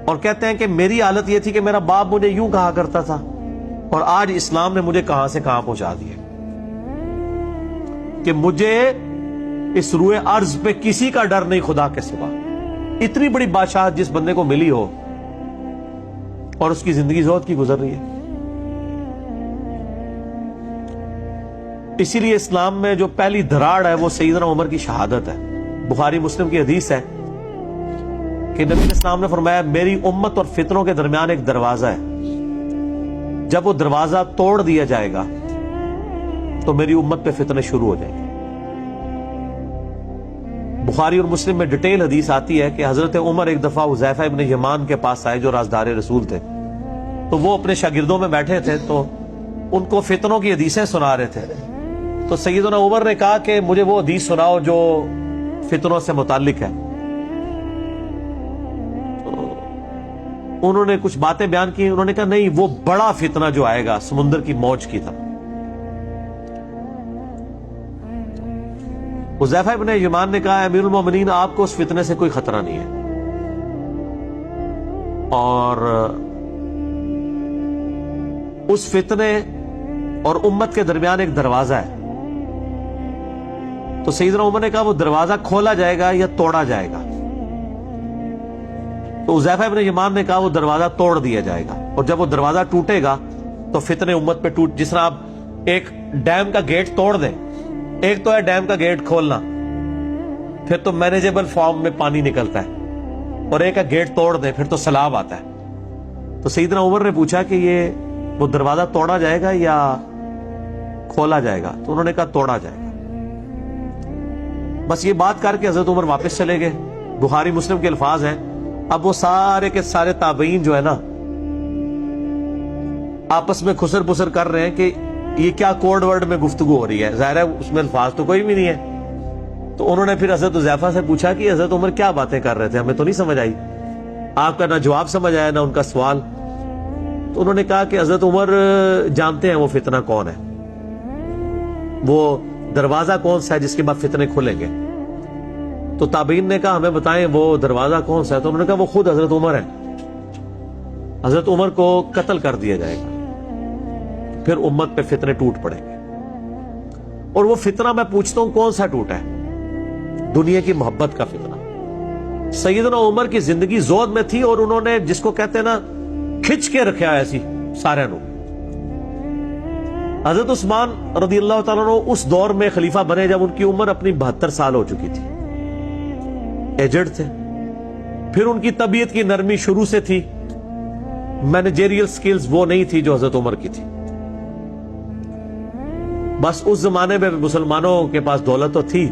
اور کہتے ہیں کہ میری حالت یہ تھی کہ میرا باپ مجھے یوں کہا کرتا تھا، اور آج اسلام نے مجھے کہاں سے کہاں پہنچا دیا کہ مجھے اس روئے ارض پہ کسی کا ڈر نہیں خدا کے سوا۔ اتنی بڑی بادشاہت جس بندے کو ملی ہو اور اس کی زندگی زہد کی گزر رہی ہے۔ اسی لیے اسلام میں جو پہلی دراڑ ہے وہ سیدنا عمر کی شہادت ہے۔ بخاری مسلم کی حدیث ہے کہ نبی علیہ السلام نے فرمایا میری امت اور فتنوں کے درمیان ایک دروازہ ہے، جب وہ دروازہ توڑ دیا جائے گا تو میری امت پہ فتنے شروع ہو جائیں گے۔ بخاری اور مسلم میں ڈیٹیل حدیث آتی ہے کہ حضرت عمر ایک دفعہ حذیفہ ابن یمان کے پاس آئے جو رازدار رسول تھے، تو وہ اپنے شاگردوں میں بیٹھے تھے تو ان کو فتنوں کی حدیثیں سنا رہے تھے۔ تو سیدنا عمر نے کہا کہ مجھے وہ حدیث سناؤ جو فتنوں سے متعلق ہے۔ انہوں نے کچھ باتیں بیان کی، انہوں نے کہا نہیں، وہ بڑا فتنہ جو آئے گا سمندر کی موج کی طرح۔ حذیفہ ابن یمان نے کہا امیر المومنین آپ کو اس فتنے سے کوئی خطرہ نہیں ہے، اور اس فتنے اور امت کے درمیان ایک دروازہ ہے۔ تو سیدنا عمر نے کہا وہ دروازہ کھولا جائے گا یا توڑا جائے گا؟ تو حذیفہ ابن یمان نے کہا وہ دروازہ توڑ دیا جائے گا، اور جب وہ دروازہ ٹوٹے گا تو فتنے امت پہ ٹوٹ، جس طرح آپ ایک ڈیم کا گیٹ توڑ دیں، ایک تو ہے ڈیم کا گیٹ کھولنا، پھر تو مینیجیبل فارم میں پانی نکلتا ہے، اور ایک ہے گیٹ توڑ دیں پھر تو سیلاب آتا ہے۔ تو سیدنا عمر نے پوچھا کہ یہ وہ دروازہ توڑا جائے گا یا کھولا جائے گا؟ تو انہوں نے کہا توڑا جائے گا۔ بس یہ بات کر کے حضرت عمر واپس چلے گئے۔ بخاری مسلم کے الفاظ ہیں، اب وہ سارے کے سارے تابعین جو ہے نا آپس میں خسر پسر کر رہے ہیں کہ یہ کیا کوڈ ورڈ میں گفتگو ہو رہی ہے، ظاہر ہے اس میں الفاظ تو کوئی بھی نہیں ہے۔ تو انہوں نے پھر حضرت حذیفہ سے پوچھا کہ حضرت عمر کیا باتیں کر رہے تھے، ہمیں تو نہیں سمجھ آئی، آپ کا نہ جواب سمجھ آیا نہ ان کا سوال۔ تو انہوں نے کہا کہ حضرت عمر جانتے ہیں وہ فتنہ کون ہے، وہ دروازہ کون سا ہے جس کے بعد فتنے کھلیں گے۔ تو تابعین نے کہا ہمیں بتائیں وہ دروازہ کون سا ہے؟ تو انہوں نے کہا وہ خود حضرت عمر ہے، حضرت عمر کو قتل کر دیا جائے گا، پھر امت پہ فتنے ٹوٹ پڑیں گے۔ اور وہ فتنہ میں پوچھتا ہوں کون سا ٹوٹا ہے؟ دنیا کی محبت کا فتنہ۔ سیدنا عمر کی زندگی زہد میں تھی، اور انہوں نے جس کو کہتے ہیں نا کھچ کے رکھا ایسی سارے نو۔ حضرت عثمان رضی اللہ تعالیٰ عنہ اس دور میں خلیفہ بنے جب ان کی عمر اپنی 72 سال ہو چکی تھی، ایجڈ تھے۔ پھر ان کی طبیعت کی نرمی شروع سے تھی، مینیجریل سکلز وہ نہیں تھی جو حضرت عمر کی تھی۔ بس اس زمانے میں مسلمانوں کے پاس دولت تو تھی،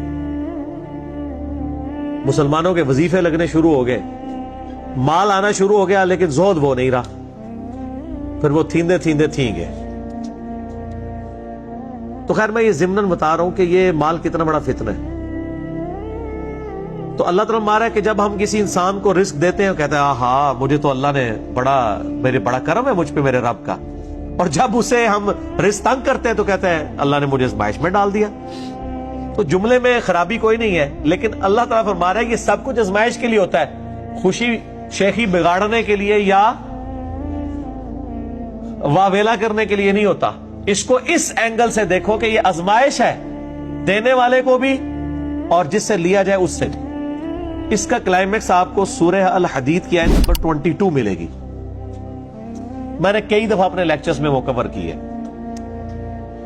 مسلمانوں کے وظیفے لگنے شروع ہو گئے، مال آنا شروع ہو گیا، لیکن زہد وہ نہیں رہا، پھر وہ تھیندے تھیندے تھیں گے۔ تو خیر میں یہ ضمناً بتا رہا ہوں کہ یہ مال کتنا بڑا فتنہ ہے۔ تو اللہ تعالیٰ مارا ہے کہ جب ہم کسی انسان کو رزق دیتے ہیں کہتے ہیں ہاں مجھے تو اللہ نے بڑا کرم ہے مجھ پہ میرے رب کا، اور جب اسے ہم رزق تنگ کرتے ہیں تو کہتے ہیں اللہ نے مجھے آزمائش میں ڈال دیا۔ تو جملے میں خرابی کوئی نہیں ہے، لیکن اللہ تعالیٰ فرما رہا ہے یہ سب کچھ آزمائش کے لیے ہوتا ہے، خوشی شیخی بگاڑنے کے لیے یا واویلا کرنے کے لیے نہیں ہوتا۔ اس کو اس اینگل سے دیکھو کہ یہ آزمائش ہے، دینے والے کو بھی اور جس سے لیا جائے اس سے بھی۔ اس کا کلائمیکس آپ کو سورہ الحدید کی آیت نمبر 22 ملے گی، میں نے کئی دفعہ اپنے لیکچرز میں وہ کور کی ہے۔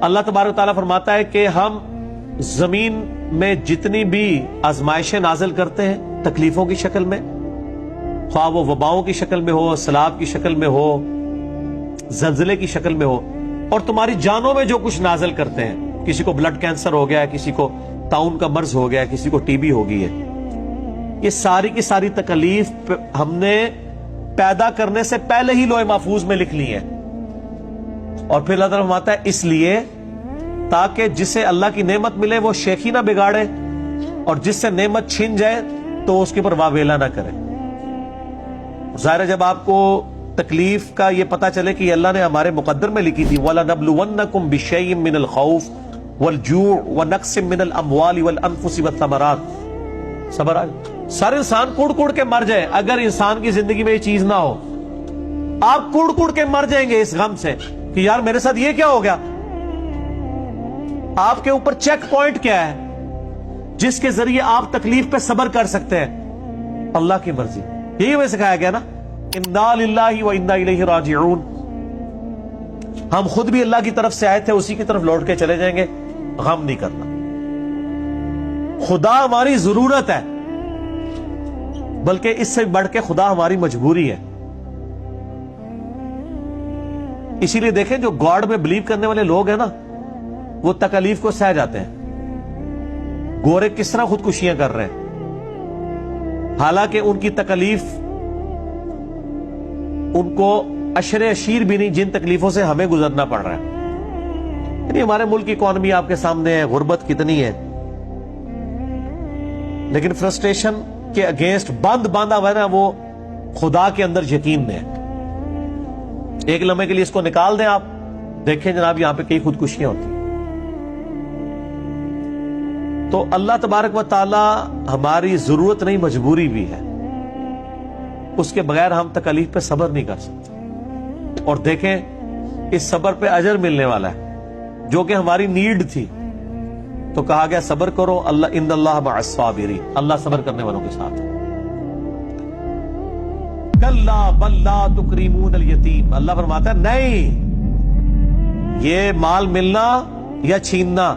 اللہ تبارک تعالیٰ فرماتا ہے کہ ہم زمین میں جتنی بھی آزمائشیں نازل کرتے ہیں تکلیفوں کی شکل میں، خواہ وہ وباؤں کی شکل میں ہو، سیلاب کی شکل میں ہو، زلزلے کی شکل میں ہو، اور تمہاری جانوں میں جو کچھ نازل کرتے ہیں، کسی کو بلڈ کینسر ہو گیا ہے، کسی کو طاعون کا مرض ہو گیا ہے، کسی کو ٹی بی ہو گئی ہے، یہ ساری کی ساری تکلیف ہم نے پیدا کرنے سے پہلے ہی لوح محفوظ میں لکھ لی ہے۔ اور پھر اللہ تعالیٰ فرماتا ہے اس لیے تاکہ جسے اللہ کی نعمت ملے وہ شیخی نہ بگاڑے، اور جس سے نعمت چھن جائے تو اس کے اوپر واویلا نہ کرے۔ ظاہر ہے جب آپ کو تکلیف کا یہ پتا چلے کہ اللہ نے ہمارے مقدر میں لکھی تھی وَلَنَبْلُوَنَّكُمْ بِشَيْءٍ مِّنَ الْخَوْفِ وَالْجُوعِ وَنَقْصٍ مِّنَ الْأَمْوَالِ وَالْأَنفُسِ وَالثَّمَرَاتِ، سر انسان کوڑ کوڑ کے مر جائے، اگر انسان کی زندگی میں یہ چیز نہ ہو، آپ کوڑ کوڑ کے مر جائیں گے اس غم سے کہ یار میرے ساتھ یہ کیا ہو گیا۔ آپ کے اوپر چیک پوائنٹ کیا ہے جس کے ذریعے آپ تکلیف پہ صبر کر سکتے ہیں؟ اللہ کی مرضی۔ یہی ہمیں سکھایا گیا نا، انا للہ و انا الیہ راجعون، ہم خود بھی اللہ کی طرف سے آئے تھے، اسی کی طرف لوٹ کے چلے جائیں گے، غم نہیں کرنا۔ خدا ہماری ضرورت ہے، بلکہ اس سے بڑھ کے خدا ہماری مجبوری ہے۔ اسی لیے دیکھیں جو گاڈ میں بلیو کرنے والے لوگ ہیں نا، وہ تکلیف کو سہ جاتے ہیں۔ گورے کس طرح خودکشیاں کر رہے ہیں، حالانکہ ان کی تکلیف ان کو اشر اشیر بھی نہیں جن تکلیفوں سے ہمیں گزرنا پڑ رہا ہے۔ یعنی ہمارے ملک کی اکانومی آپ کے سامنے ہے، غربت کتنی ہے، لیکن فرسٹریشن کے اگینسٹ باندھا ہوا ہے نا، وہ خدا کے اندر یقین ہے۔ ایک لمحے کے لیے اس کو نکال دیں، آپ دیکھیں جناب یہاں پہ کئی خودکشیاں ہوتی ہیں۔ تو اللہ تبارک و تعالی ہماری ضرورت نہیں، مجبوری بھی ہے، اس کے بغیر ہم تکلیف پہ صبر نہیں کر سکتے۔ اور دیکھیں اس صبر پہ اجر ملنے والا ہے، جو کہ ہماری نیڈ تھی۔ تو کہا گیا صبر کرو، اللہ ان اللہ مع الصابرین، اللہ صبر کرنے والوں کے ساتھ ہے۔ کلا بل لا تکریمون الیتیم، اللہ فرماتا ہے نہیں، یہ مال ملنا یا چھیننا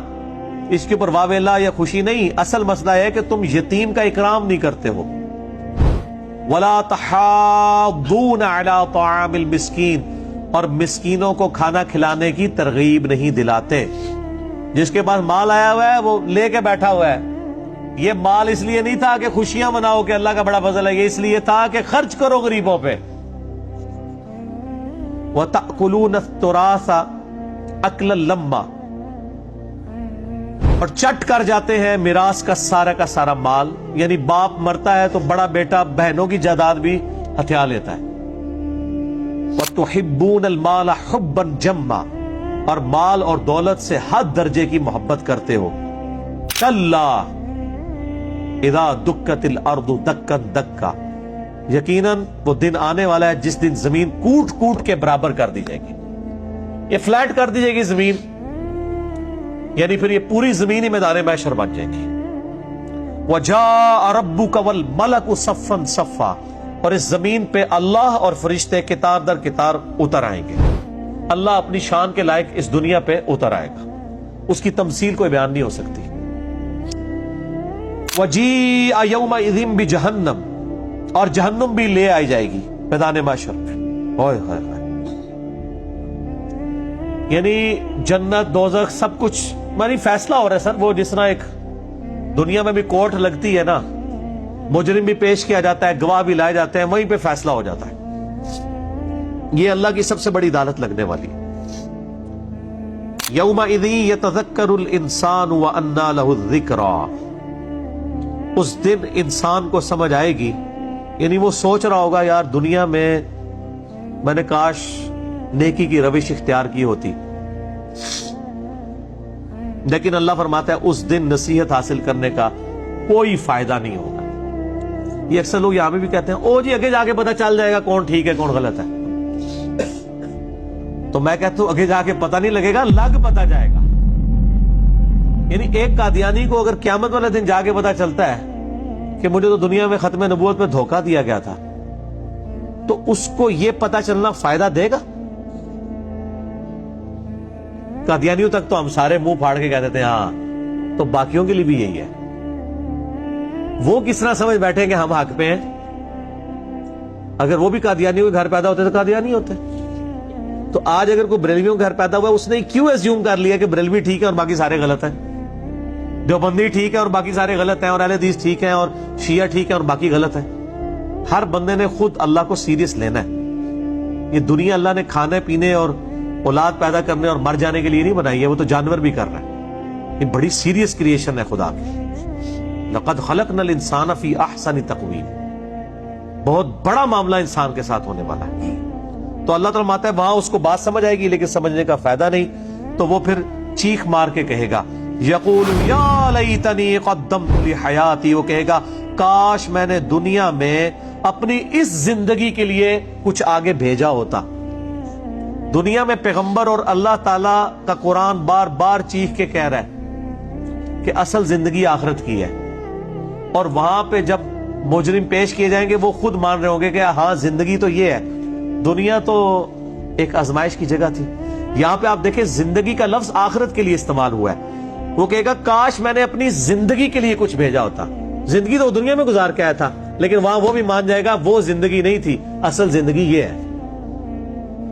اس کے اوپر واویلا یا خوشی نہیں، اصل مسئلہ ہے کہ تم یتیم کا اکرام نہیں کرتے ہو۔ ولا تحاضون علی طعام المسکین، اور مسکینوں کو کھانا کھلانے کی ترغیب نہیں دلاتے۔ جس کے پاس مال آیا ہوا ہے وہ لے کے بیٹھا ہوا ہے، یہ مال اس لیے نہیں تھا کہ خوشیاں مناؤ کہ اللہ کا بڑا فضل ہے، یہ اس لیے تھا کہ خرچ کرو غریبوں پہ۔ وَتَأْكُلُونَ التُّرَاثَ أَكْلًا لَمًّا، اور چٹ کر جاتے ہیں میراث کا سارا مال، یعنی باپ مرتا ہے تو بڑا بیٹا بہنوں کی جائیداد بھی ہتھیا لیتا ہے۔ وَتُحِبُّونَ الْمَالَ حُبًّا جَمًّا، اور مال اور دولت سے حد درجے کی محبت کرتے ہو۔ کلا اذا دکت الارض دکا دکا، یقیناً وہ دن آنے والا ہے جس دن زمین کوٹ کوٹ کے برابر کر دی جائے گی، یہ فلیٹ کر دی جائے گی زمین، یعنی پھر یہ پوری زمین ہی میدان محشر بن جائے گی۔ وجاء ربک والملک صفا صفا، اور اس زمین پہ اللہ اور فرشتے قطار در قطار اتر آئیں گے۔ اللہ اپنی شان کے لائق اس دنیا پہ اتر آئے گا، اس کی تمثیل کوئی بیان نہیں ہو سکتی۔ وَجِيءَ يَوْمَئِذٍ بِجَهَنَّمَ، اور جہنم بھی لے آئی جائے گی میدان محشر پہ۔ اوئے ہوئے ہوئے، یعنی جنت دوزخ سب کچھ یعنی فیصلہ ہو رہا ہے سر۔ وہ جس طرح ایک دنیا میں بھی کورٹ لگتی ہے نا، مجرم بھی پیش کیا جاتا ہے، گواہ بھی لائے جاتے ہیں، وہیں پہ فیصلہ ہو جاتا ہے۔ یہ اللہ کی سب سے بڑی عدالت لگنے والی ہے۔ یومئذ یتذکر الانسان وانى له الذکریٰ، اس دن انسان کو سمجھ آئے گی، یعنی وہ سوچ رہا ہوگا یار دنیا میں نے کاش نیکی کی روش اختیار کی ہوتی، لیکن اللہ فرماتا ہے اس دن نصیحت حاصل کرنے کا کوئی فائدہ نہیں ہوگا۔ یہ اکثر لوگ یہاں بھی کہتے ہیں او جی آگے جا کے پتہ چل جائے گا کون ٹھیک ہے کون غلط ہے، تو میں کہتا ہوں آگے جا کے پتہ نہیں لگے گا، لگ پتہ جائے گا۔ یعنی ایک قادیانی کو اگر قیامت والے دن جا کے پتہ چلتا ہے کہ مجھے تو دنیا میں ختم نبوت میں دھوکہ دیا گیا تھا، تو اس کو یہ پتہ چلنا فائدہ دے گا؟ قادیانیوں تک تو ہم سارے منہ پھاڑ کے کہتے تھے ہاں، تو باقیوں کے لیے بھی یہی ہے۔ وہ کس طرح سمجھ بیٹھیں کہ ہم حق پہ ہیں؟ اگر وہ بھی قادیانیوں کے گھر پیدا ہوتے تو قادیانی ہوتے۔ تو آج اگر کوئی بریلویوں کے گھر پیدا ہوا ہے، اس نے کیوں ایزیوم کر لیا کہ بریلوی ٹھیک ہے اور باقی سارے غلط ہیں، دیوبندی ٹھیک ہے اور باقی سارے غلط ہیں، اور اہل حدیث ٹھیک ہیں اور شیعہ ٹھیک ہے اور باقی غلط ہیں؟ ہر بندے نے خود اللہ کو سیریس لینا ہے۔ یہ دنیا اللہ نے کھانے پینے اور اولاد پیدا کرنے اور مر جانے کے لیے نہیں بنائی ہے، وہ تو جانور بھی کر رہا ہے۔ یہ بڑی سیریس کریشن ہے خدا کی۔ لقد خلقنا الانسان فی احسن تقویم، بہت بڑا معاملہ انسان کے ساتھ ہونے والا ہے۔ تو اللہ تعالیٰ ماتا ہے وہاں اس کو بات سمجھ آئے گی، لیکن سمجھنے کا فائدہ نہیں، تو وہ پھر چیخ مار کے کہے گا، یقول یا لیتنی قدمت لحیاتی، وہ کہے گا کاش میں نے دنیا میں اپنی اس زندگی کے لیے کچھ آگے بھیجا ہوتا. دنیا میں پیغمبر اور اللہ تعالی کا قرآن بار بار چیخ کے کہہ رہا ہے کہ اصل زندگی آخرت کی ہے, اور وہاں پہ جب مجرم پیش کیے جائیں گے وہ خود مان رہے ہوں گے کہ ہاں زندگی تو یہ ہے, دنیا تو ایک آزمائش کی جگہ تھی. یہاں پہ آپ دیکھیں زندگی کا لفظ آخرت کے لیے استعمال ہوا ہے. وہ کہے گا کاش میں نے اپنی زندگی کے لیے کچھ بھیجا ہوتا. زندگی تو دنیا میں گزار کے آیا تھا, لیکن وہاں وہ بھی مان جائے گا وہ زندگی نہیں تھی, اصل زندگی یہ ہے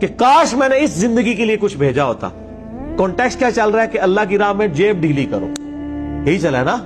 کہ کاش میں نے اس زندگی کے لیے کچھ بھیجا ہوتا. کانٹیکسٹ کیا چل رہا ہے کہ اللہ کی راہ میں جیب ڈھیلی کرو, یہی چلا ہے نا.